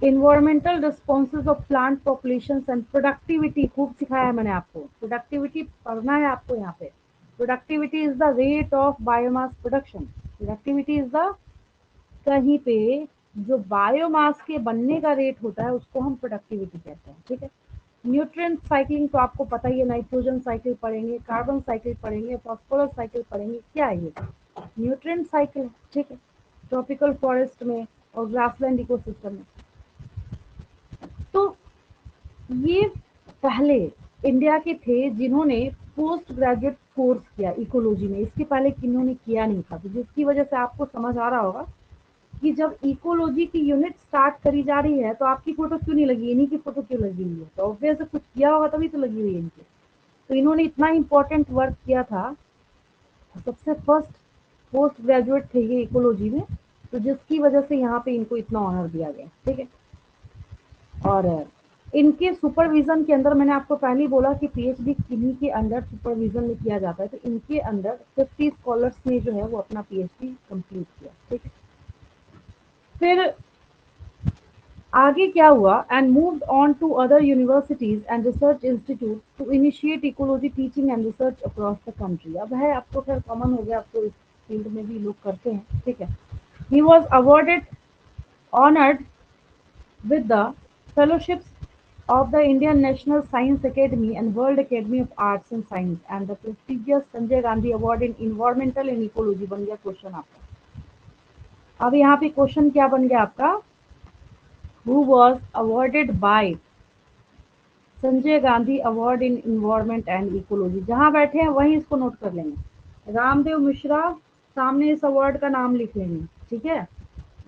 environmental responses of plant population and productivity, खूब सिखाया है मैंने आपको, प्रोडक्टिविटी पढ़ना है आपको यहाँ पे। Productivity is the rate of biomass production, productivity is the, कहीं पे जो बायोमास के बनने का रेट होता है उसको हम प्रोडक्टिविटी कहते हैं, ठीक है। न्यूट्रिएंट साइक्लिंग तो आपको पता ही है, नाइट्रोजन साइकिल पढ़ेंगे, कार्बन साइकिल पढ़ेंगे, फॉस्फोरस साइकिल पढ़ेंगे, क्या है ये, न्यूट्रिएंट साइकिल, ठीक है। ट्रॉपिकल फॉरेस्ट में और ग्रासलैंड इकोसिस्टम में। तो ये पहले इंडिया के थे जिन्होंने पोस्ट ग्रेजुएट कोर्स किया इकोलॉजी में, इसके पहले किन्होंने किया नहीं था, तो जिसकी वजह से आपको समझ आ रहा होगा कि जब इकोलॉजी की यूनिट स्टार्ट करी जा रही है तो आपकी फोटो क्यों नहीं लगी, इन्हीं की फोटो क्यों लगी हुई है, तो ऑब्वियस कुछ किया होगा तभी तो लगी हुई है इनकी। तो इन्होंने इतना इम्पोर्टेंट वर्क किया था, सबसे फर्स्ट पोस्ट ग्रेजुएट थे ये इकोलॉजी में, तो जिसकी वजह से यहाँ पे इनको इतना ऑनर दिया गया, ठीक है। और इनके सुपरविजन के अंदर मैंने आपको पहले ही बोला कि पीएचडी किन्हीं के अंडर सुपरविजन में किया जाता है, तो इनके अंडर 50 स्कॉलर्स ने जो है वो अपना पीएचडी कंप्लीट किया, ठीक है। फिर आगे क्या हुआ, and moved on to other universities and research institute to initiate ecology teaching and research across the country. अब है आपको खैर कॉमन हो गया, आपको इस फील्ड में भी लोग करते हैं, ठीक है। He was awarded honoured with the fellowships of the Indian National Science Academy and World Academy of Arts and Science and the prestigious Sanjay Gandhi Award in Environmental and Ecology। बन गया question आपका। अब यहाँ पे question क्या बन गया आपका, who was awarded bye Sanjay Gandhi award in environment and ecology. जहाँ बैठे हैं वहीं इसको नोट कर लेंगे, रामदेव मिश्रा, सामने इस अवार्ड का नाम लिख लेंगे, ठीक है।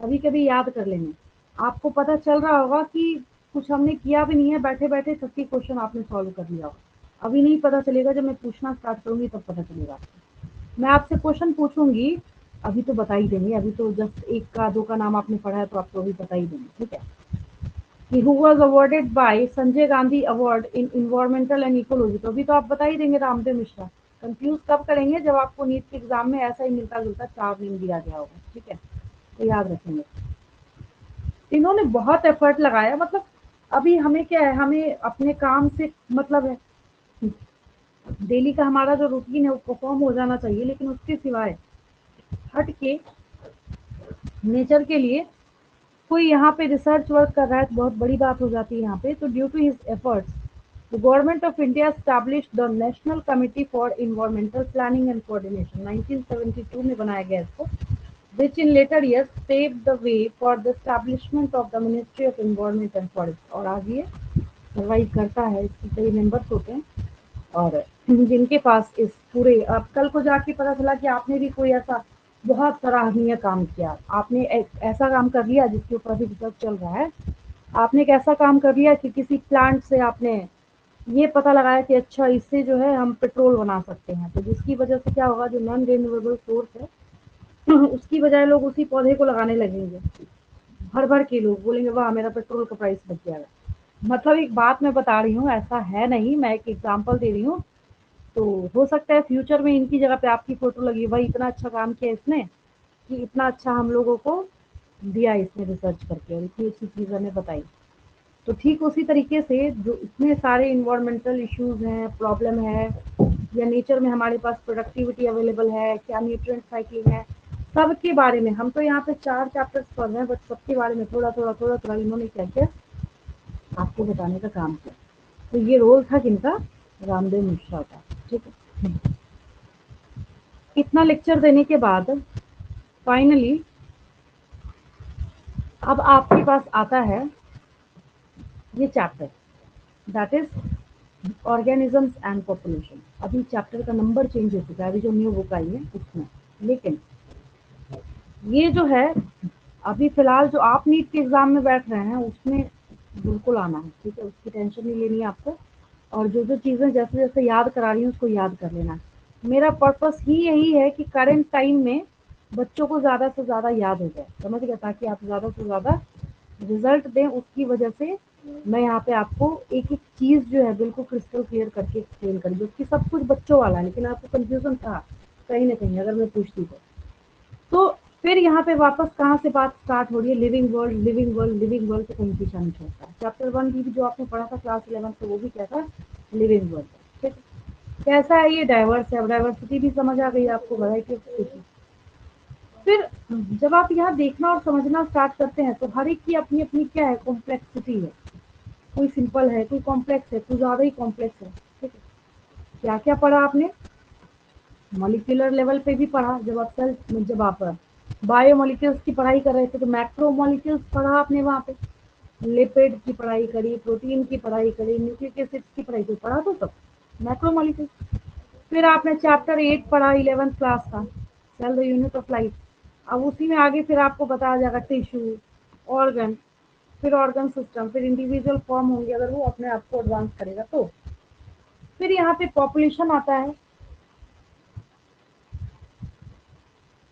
अभी कभी याद कर लेंगे, आपको पता चल रहा होगा कि कुछ हमने किया भी नहीं है, बैठे बैठे 30 क्वेश्चन आपने सॉल्व कर लिया होगा। अभी नहीं पता चलेगा, जब मैं पूछना स्टार्ट करूंगी तब पता चलेगा आपको। मैं आपसे क्वेश्चन पूछूंगी, अभी तो बता ही देंगे, अभी तो जस्ट एक का दो का नाम आपने पढ़ा है तो आपको अभी बता ही देंगे, ठीक है। कि who was awarded bye Sanjay Gandhi award in environmental and ecology, तो अभी तो आप बता ही देंगे रामदेव मिश्रा। कंफ्यूज कब करेंगे, जब आपको नीट के एग्जाम में ऐसा ही मिलता जुलता 4 नेम दिया गया होगा, ठीक है। तो याद रखेंगे, इन्होंने बहुत एफर्ट लगाया, मतलब अभी हमें क्या है, हमें अपने काम से मतलब है, डेली का हमारा जो रूटीन है वो परफॉर्म हो जाना चाहिए, लेकिन उसके सिवाय हट के नेचर के लिए कोई यहाँ पे रिसर्च वर्क कर रहा है तो बहुत बड़ी बात हो जाती है यहाँ पे। तो due to his efforts the government of India established the national committee for environmental planning and coordination, 1972 में बनाया गया इसको, which in later years paved the way for the establishment of the Ministry of Environment and Forest। और आज ये survive करता है, इसके कई मेंबर्स होते हैं और जिनके पास इस पूरे, अब कल को जाके पता चला कि आपने भी कोई ऐसा बहुत सराहनीय काम किया, आपने एक ऐसा काम कर लिया जिसके ऊपर भी रिसर्च चल रहा है, आपने एक ऐसा काम कर लिया कि किसी प्लांट से आपने ये पता लगाया कि अच्छा इससे जो है हम पेट्रोल बना सकते हैं, तो जिसकी वजह से क्या होगा, जो नॉन रिन्यूएबल सोर्स है उसकी बजाय लोग उसी पौधे को लगाने लगेंगे, भर भर के लोग बोलेंगे वाह मेरा पेट्रोल का प्राइस बच जाएगा। मतलब एक बात मैं बता रही हूँ, ऐसा है नहीं, मैं एक एग्जांपल दे रही हूँ। तो हो सकता है फ्यूचर में इनकी जगह पे आपकी फोटो लगी, भाई इतना अच्छा काम किया इसने, कि इतना अच्छा हम लोगों को दिया इसने रिसर्च करके और इतनी अच्छी चीज़ हमें बताई। तो ठीक उसी तरीके से जो इतने सारे इन्वायरमेंटल इश्यूज हैं, प्रॉब्लम है, या नेचर में हमारे पास प्रोडक्टिविटी अवेलेबल है, क्या न्यूट्रिएंट साइकिलिंग है, सबके बारे में हम तो यहाँ पे 4 चैप्टर्स पढ़ रहे हैं, बट सबके बारे में थोड़ा थोड़ा थोड़ा थोड़ा इन्होंने क्या किया आपको बताने का काम किया। तो ये रोल था किनका, रामदेव मिश्रा का। ठीक है, इतना लेक्चर देने के बाद फाइनली अब आपके पास आता है ये chapter, that is organisms and population. अभी चैप्टर का नंबर चेंज हो चुका है, अभी जो न्यू बुक आई है उसमें, लेकिन ये जो है अभी फिलहाल जो आप नीट के एग्जाम में बैठ रहे हैं उसमें बिल्कुल आना है। ठीक है, उसकी टेंशन नहीं लेनी है आपको, और जो जो चीज़ें जैसे जैसे याद करा रही हूँ उसको याद कर लेना है। मेरा पर्पस ही यही है कि करंट टाइम में बच्चों को ज़्यादा से ज़्यादा याद हो जाए, समझ गए, ताकि आप ज़्यादा से ज़्यादा रिजल्ट दें। उसकी वजह से मैं यहाँ पे आपको एक एक चीज़ जो है बिल्कुल क्रिस्टल क्लियर करके एक्सप्लेन करी, जो कि सब कुछ बच्चों वाला है, लेकिन आपको कंफ्यूजन था कहीं ना कहीं अगर मैं पूछती तो फिर यहाँ पे वापस कहाँ से बात स्टार्ट हो रही है, living world living world living world से कहीं पीछा नहीं छोड़ता। चैप्टर 1 भी जो आपने पढ़ा था क्लास 11 से, वो भी क्या था, लिविंग वर्ल्ड। ठीक है, कैसा है ये, डाइवर्स है, डाइवर्सिटी भी समझ आ गई आपको, वैरायटी ऑफ स्पीशीज। फिर जब आप यहाँ देखना और समझना स्टार्ट करते हैं तो हर एक की अपनी अपनी क्या है, कॉम्प्लेक्सिटी है। कोई सिंपल है, कोई कॉम्प्लेक्स है, कोई ज़्यादा ही कॉम्प्लेक्स है। ठीक है, क्या क्या पढ़ा आपने, मॉलिक्यूलर लेवल पे भी पढ़ा, जब आप बायोमोलिक्यूल्स की पढ़ाई कर रहे थे तो मैक्रो मॉलिक्यूल्स पढ़ा आपने, वहाँ पे लिपिड की पढ़ाई करी, प्रोटीन की पढ़ाई करी, न्यूक्लिक एसिड्स की पढ़ाई करी, पढ़ा तो सब मैक्रो मॉलिक्यूल्स। फिर आपने चैप्टर 8 पढ़ा 11th क्लास का, cell the unit of life. अब उसी में आगे फिर आपको बताया जाएगा टिश्यू, ऑर्गन, फिर ऑर्गन सिस्टम, फिर इंडिविजुअल फॉर्म होंगे अगर वो अपने आप को एडवांस करेगा तो। फिर यहाँ पे पॉपुलेशन आता है,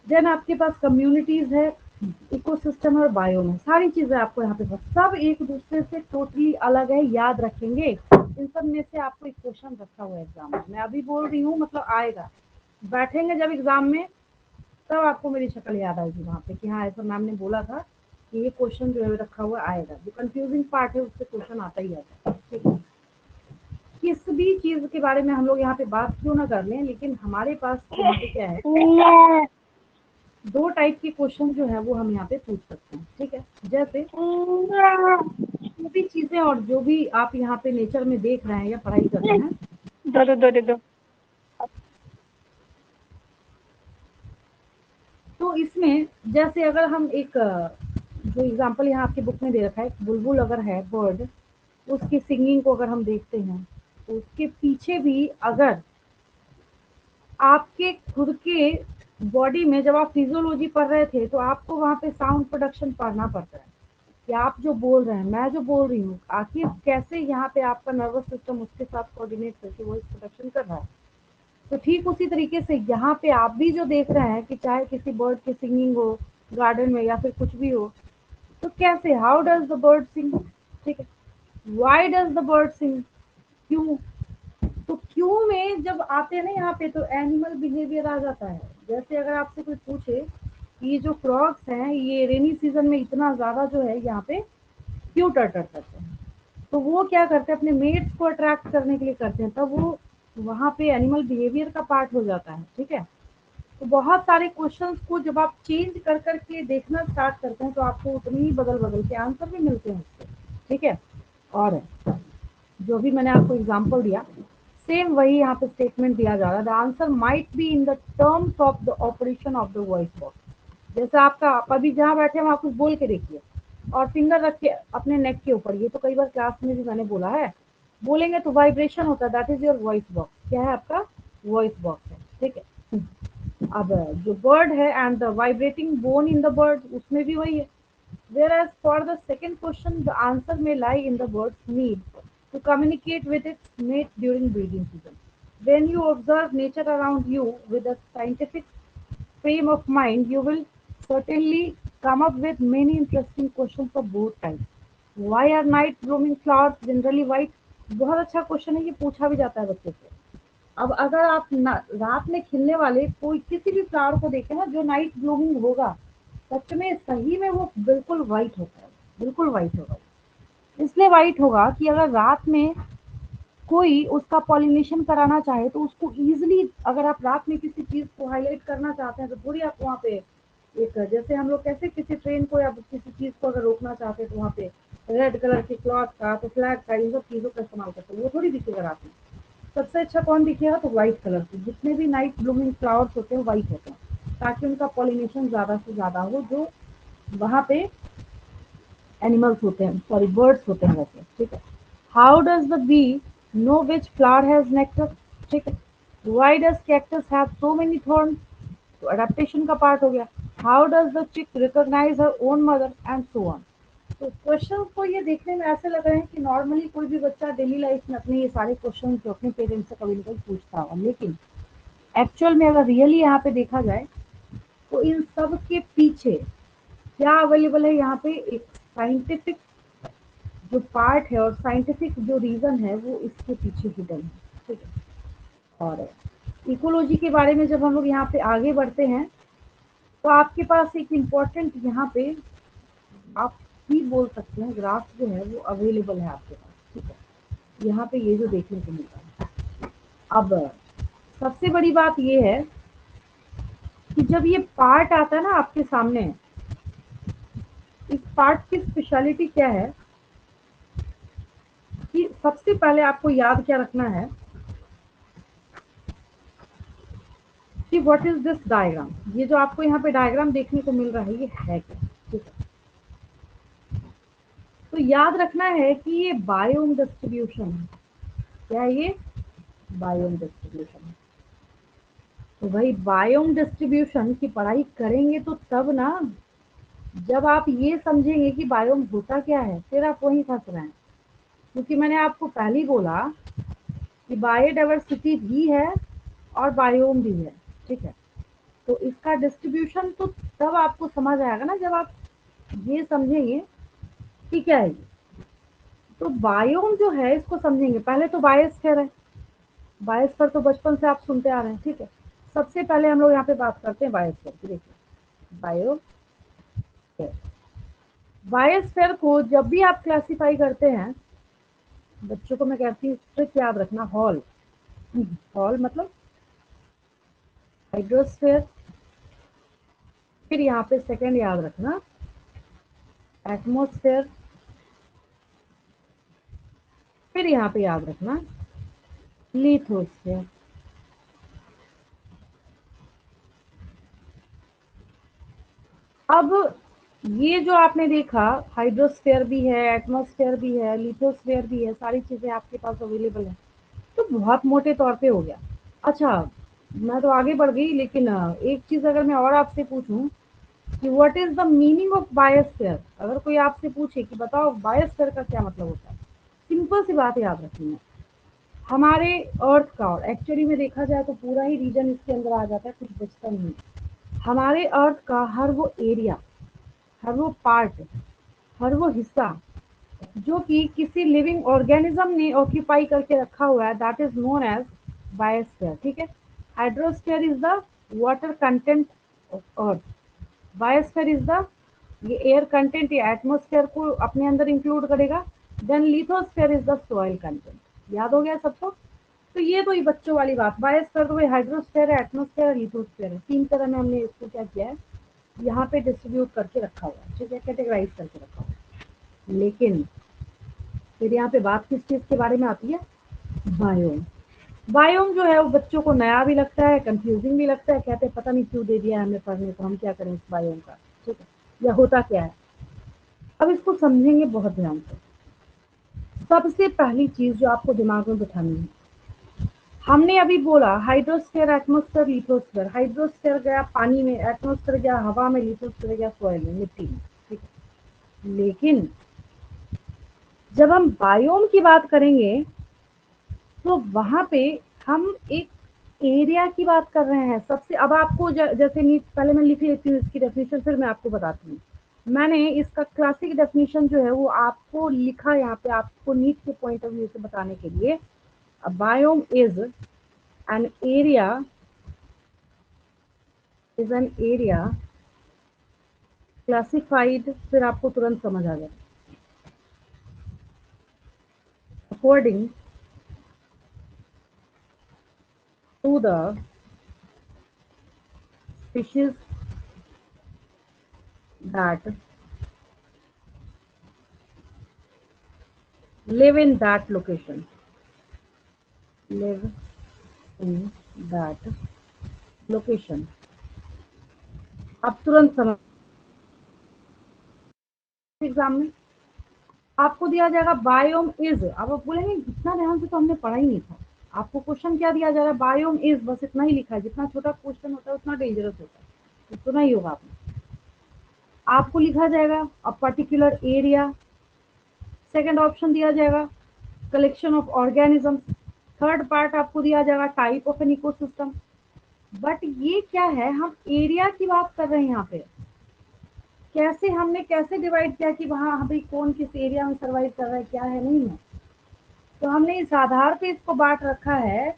देन आपके पास कम्युनिटीज है, इकोसिस्टम और बायोम है, सारी चीजें आपको यहाँ पे सब एक दूसरे से टोटली अलग है, याद रखेंगे। इन सब में से आपको एक क्वेश्चन रखा हुआ है एग्जाम में, मैं अभी बोल रही हूँ मतलब आएगा, बैठेंगे जब एग्जाम में तब आपको मेरी शक्ल याद आएगी वहाँ पे कि हाँ ऐसा मैम ने बोला था कि ये क्वेश्चन जो है रखा हुआ आएगा। जो कंफ्यूजिंग पार्ट है उससे क्वेश्चन आता ही आता है। ठीक है, किस भी चीज के बारे में हम लोग यहाँ पे बात क्यों ना कर लें, लेकिन हमारे पास यहाँ पे क्या है, दो टाइप के क्वेश्चन जो है वो हम यहाँ पे पूछ सकते हैं। ठीक है, जैसे जो भी चीजें और जो भी आप यहाँ पे नेचर में देख रहे हैं या पढ़ाई कर रहे हैं, दो दो दो दो दो तो इसमें जैसे अगर हम एक जो एग्जांपल यहाँ आपकी बुक में दे रखा है, बुलबुल अगर है बर्ड, उसकी सिंगिंग को अगर हम देखते हैं तो उसके पीछे भी अगर आपके खुद के बॉडी में जब आप फिजियोलॉजी पढ़ रहे थे तो आपको वहाँ पे साउंड प्रोडक्शन पढ़ना पड़ता है कि आप जो बोल रहे हैं, मैं जो बोल रही हूँ, आखिर कैसे यहाँ पे आपका नर्वस सिस्टम उसके साथ कोऑर्डिनेट करके वॉइस प्रोडक्शन कर रहा है। तो ठीक उसी तरीके से यहाँ पे आप भी जो देख रहे हैं कि चाहे किसी बर्ड की सिंगिंग हो गार्डन में या फिर कुछ भी हो, तो कैसे, हाउ डज द बर्ड सिंग, ठीक है, व्हाई डज द बर्ड सिंग, क्यों। तो क्यों में जब आते हैं ना यहाँ पे तो एनिमल बिहेवियर आ जाता है। जैसे अगर आपसे कोई पूछे कि ये जो फ्रॉग्स हैं ये रेनी सीजन में इतना ज्यादा जो है यहाँ पे क्यों टर्टर करते हैं, तो वो क्या करते हैं अपने मेट्स को अट्रैक्ट करने के लिए करते हैं, तब वो वहाँ पे एनिमल बिहेवियर का पार्ट हो जाता है। ठीक है, तो बहुत सारे क्वेश्चंस को जब आप चेंज कर करके देखना स्टार्ट करते हैं तो आपको उतनी ही बदल बदल के आंसर भी मिलते हैं उसके। ठीक है, और जो भी मैंने आपको एग्जांपल दिया सेम वही यहाँ पे स्टेटमेंट दिया जा रहा है, the answer might be in the terms of the operation of the voice box. जैसे आपका आप अभी जहाँ बैठे हैं वहाँ कुछ बोल के देखिए और फिंगर रख के अपने नेक के ऊपर, ये तो कई बार क्लास में भी मैंने बोला है, बोलेंगे तो वाइब्रेशन होता है, that is your voice box. क्या है आपका, वॉइस बॉक्स है। ठीक है, अब जो बर्ड है and the vibrating bone in the bird, उसमें भी वही है। Whereas for the second question, the answer may lie in the bird's need to communicate with its mate during breeding season. When you observe nature around you with a scientific frame of mind, you will certainly come up with many interesting questions of both types. Why are night blooming flowers generally white? बहुत अच्छा question है, ये पूछा भी जाता है बच्चे से। अब अगर आप रात में खिलने वाले कोई किसी भी फ्लावर को देखें ना जो नाइट ब्लूमिंग होगा, सच में सही में वो बिल्कुल वाइट होता है, बिल्कुल वाइट होगा। इसलिए वाइट होगा कि अगर रात में कोई उसका पॉलिनेशन कराना चाहे तो उसको इजीली, अगर आप रात में किसी चीज को हाईलाइट करना चाहते हैं तो थोड़ी आप वहाँ पे एक, जैसे हम लोग कैसे किसी ट्रेन को या किसी चीज को अगर रोकना चाहते हैं तो वहाँ पे रेड कलर के क्लॉथ का, तो फ्लैग का, इन सब चीजों का इस्तेमाल करते हैं, वो थोड़ी दिखेगा रात में। सबसे अच्छा कौन दिखेगा? तो व्हाइट कलर के, जितने भी नाइट ब्लूमिंग फ्लावर्स होते हैं व्हाइट होते हैं, ताकि उनका पॉलिनेशन ज्यादा से ज्यादा हो, जो वहाँ पे एनिमल्स होते हैं, सॉरी बर्ड्स होते हैं वैसे, ठीक है। How does the bee know which flower has nectar? ठीक है। Why does cactus have so many thorn? तो अडेप्टेशन का पार्ट हो गया। How does the chick recognize her own mother and so on. तो क्वेश्चन को ये देखने में ऐसे लग रहे हैं कि नॉर्मली कोई भी बच्चा डेली लाइफ में अपने ये सारे क्वेश्चन जो अपने पेरेंट्स से कभी ना कभी पूछता होगा, लेकिन एक्चुअल में अगर रियली यहाँ पे देखा जाए तो इन सब के पीछे क्या अवेलेबल है, यहाँ पे एक साइंटिफिक जो पार्ट है और साइंटिफिक जो रीजन है वो इसके पीछे हिडन है, ठीक है। और इकोलॉजी के बारे में जब हम लोग यहाँ पे आगे बढ़ते हैं तो आपके पास एक इम्पोर्टेंट यहाँ पे आप ही बोल सकते हैं ग्राफ जो है वो अवेलेबल है आपके पास, ठीक है। यहाँ पे ये जो देखने को मिल रहा है। अब सबसे बड़ी बात ये है कि जब ये पार्ट आता है ना आपके सामने, इस पार्ट की स्पेशलिटी क्या है कि सबसे पहले आपको याद क्या रखना है कि व्हाट इज दिस डायग्राम। ये जो आपको यहाँ पे डायग्राम देखने को मिल रहा है ये है क्या, ठीक है। तो याद रखना है कि ये बायोम डिस्ट्रीब्यूशन है। क्या है ये? बायोम डिस्ट्रीब्यूशन है। तो भाई बायोम डिस्ट्रीब्यूशन की पढ़ाई करेंगे तो तब ना, जब आप ये समझेंगे कि बायोम होता क्या है, फिर आप वहीं फंस रहे हैं। क्योंकि मैंने आपको पहले ही बोला कि बायोडाइवर्सिटी भी है और बायोम भी है, ठीक है। तो इसका डिस्ट्रीब्यूशन तो तब आपको समझ आएगा ना जब आप ये समझेंगे कि क्या है ये। तो बायोम जो है इसको समझेंगे, पहले तो बायोस्फीयर है। बायोस्फीयर तो बचपन से आप सुनते आ रहे हैं, ठीक है। सबसे पहले हम लोग यहाँ पे बात करते हैं बायोस्फीयर की। देखिए बायोस्फीयर, बायोस्फीयर को जब भी आप क्लासिफाई करते हैं, बच्चों को मैं कहती हूँ ट्रिक याद रखना, हॉल। हॉल मतलब हाइड्रोस्फीयर, फिर यहाँ पे सेकंड याद रखना एटमॉस्फेयर, फिर यहाँ पे याद रखना लिथोस्फीयर। अब ये जो आपने देखा, हाइड्रोस्फीयर भी है, एटमॉस्फेयर भी है, लिथोस्फीयर भी है, सारी चीजें आपके पास अवेलेबल है। तो बहुत मोटे तौर पे हो गया। अच्छा, मैं तो आगे बढ़ गई, लेकिन एक चीज अगर मैं और आपसे पूछूं कि what is the meaning of biosphere, अगर कोई आपसे पूछे कि बताओ बायोस्फीयर का क्या मतलब होता है, सिंपल सी बात याद रखनी है। हमारे अर्थ का, और एक्चुअली में देखा जाए तो पूरा ही रीजन इसके अंदर आ जाता है, कुछ बचता नहीं। हमारे अर्थ का हर वो एरिया, हर वो पार्ट, हर वो हिस्सा जो कि किसी लिविंग ऑर्गेनिज्म ने ऑक्यूपाई करके रखा हुआ है, that is known as biosphere, ठीक है। Hydrosphere is the water content of earth, biosphere is the, ये एयर कंटेंट या एटमोस्फेयर को अपने अंदर इंक्लूड करेगा। Then lithosphere is the soil content. याद हो गया सबको? तो ये तो ये बच्चों वाली बात। बायोस्फीयर तो वही हाइड्रोस्फीयर है, एटमोस्फेयर है, लिथोस्फीयर है, तीन तरह में हमने इसको क्या किया है, यहाँ पे डिस्ट्रीब्यूट करके रखा हुआ है, ठीक है, कैटेगराइज करके रखा हुआ है। लेकिन फिर यहाँ पे बात किस चीज के बारे में आती है? बायोम। बायोम जो है वो बच्चों को नया भी लगता है, कंफ्यूजिंग भी लगता है, कहते हैं पता नहीं क्यों दे दिया है हमें पढ़ने को, हम क्या करें इस बायोम का, ठीक है, या होता क्या है। अब इसको समझेंगे बहुत ध्यान से। सबसे पहली चीज जो आपको दिमाग में बिठानी है, हमने अभी बोला हाइड्रोस्फीयर, एटमोस्फेयर, लिथोस्फीयर। हाइड्रोस्फीयर गया पानी में, एटमोस्फेयर गया हवा में, लिथोस्फीयर गया सॉइल में, मिट्टी में, ठीक है। लेकिन जब हम बायोम की बात करेंगे तो वहां पे हम एक एरिया की बात कर रहे हैं। सबसे, अब आपको जैसे नीट, पहले मैं लिख लेती हूँ इसकी डेफिनेशन, फिर मैं आपको बताती हूँ। मैंने इसका क्लासिक डेफिनेशन जो है वो आपको लिखा यहाँ पे, आपको नीट के पॉइंट ऑफ व्यू से बताने के लिए। A biome is an area classified, फिर आपको तुरंत समझ आ जाए, according to the species that live in that location, live in that location। अब तुरंत समझ, एग्जाम में आपको दिया जाएगा बायोम इज, अब आप बोलेंगे इतना ध्यान से तो हमने पढ़ा ही नहीं था। आपको क्वेश्चन क्या दिया जा रहा है, बायोम इज, बस इतना ही लिखा है। जितना छोटा क्वेश्चन होता है उतना डेंजरस होता है, इतना ही होगा आपने। आपको लिखा जाएगा a particular area, second option दिया जाएगा collection of organism, third part आपको दिया जाएगा type of an ecosystem. But ये क्या है, हम एरिया की बात कर रहे हैं यहाँ पे। कैसे हमने कैसे डिवाइड किया कि वहाँ भाई कौन किस एरिया में सर्वाइव कर रहा है, क्या है, नहीं है। तो हमने इस आधार पे इसको बांट रखा है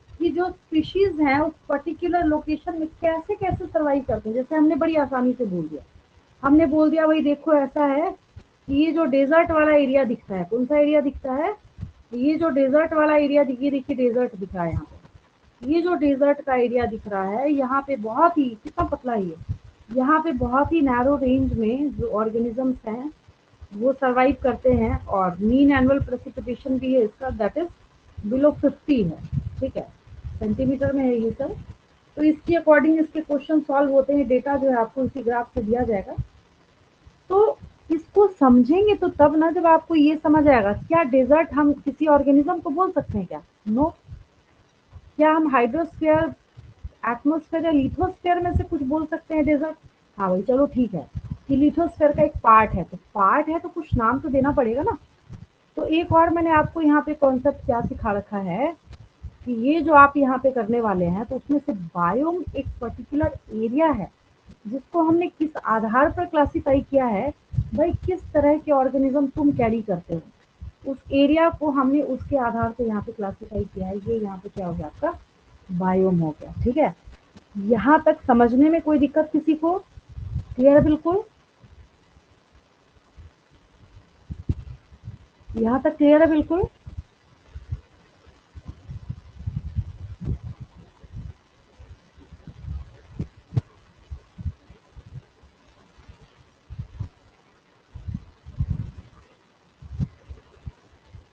कि जो स्पीशीज हैं उस पर्टिकुलर लोकेशन में कैसे कैसे सर्वाइव करते हैं। जैसे हमने बड़ी आसानी से बोल दिया, हमने बोल दिया भाई देखो ऐसा है कि ये जो डेजर्ट वाला एरिया दिखता है, कौन सा एरिया दिखता है, ये जो डेजर्ट वाला एरिया दिखिए, देखिए डेजर्ट दिख रहा है यहाँ पे, ये जो डेजर्ट का एरिया दिख रहा है यहाँ पे बहुत ही, कितना पतला ही है, यहाँ पे बहुत ही नैरो रेंज में जो ऑर्गेनिजम्स हैं वो सर्वाइव करते हैं। और मीन एनुअल प्रेसिपिटेशन भी है इसका, दैट इज बिलो 50 है, ठीक है, सेंटीमीटर में है ये सर। तो इसके अकॉर्डिंग इसके क्वेश्चन सॉल्व होते हैं। डेटा जो है आपको इसी ग्राफ से दिया जाएगा। तो इसको समझेंगे तो तब ना, जब आपको ये समझ आएगा क्या डेजर्ट हम किसी ऑर्गेनिज्म को बोल सकते हैं क्या, नो। क्या हम हाइड्रोस्फीयर, एटमोस्फेयर या लिथोस्फीयर में से कुछ बोल सकते हैं डेजर्ट, हाँ भाई चलो ठीक है कि लिथोस्फीयर का एक पार्ट है, तो पार्ट है तो कुछ नाम तो देना पड़ेगा ना। तो एक और मैंने आपको यहाँ पे कॉन्सेप्ट क्या सिखा रखा है कि ये जो आप यहाँ पे करने वाले हैं, तो उसमें से बायोम एक पर्टिकुलर एरिया है जिसको हमने किस आधार पर क्लासिफाई किया है, भाई किस तरह के ऑर्गेनिज्म तुम कैरी करते हो, उस एरिया को हमने उसके आधार से यहाँ पे क्लासिफाई किया है। ये यहाँ पे क्या हो गया, आपका बायोम हो गया, ठीक है। यहाँ तक समझने में कोई दिक्कत किसी को, क्लियर है बिल्कुल, यहाँ तक क्लियर है बिल्कुल।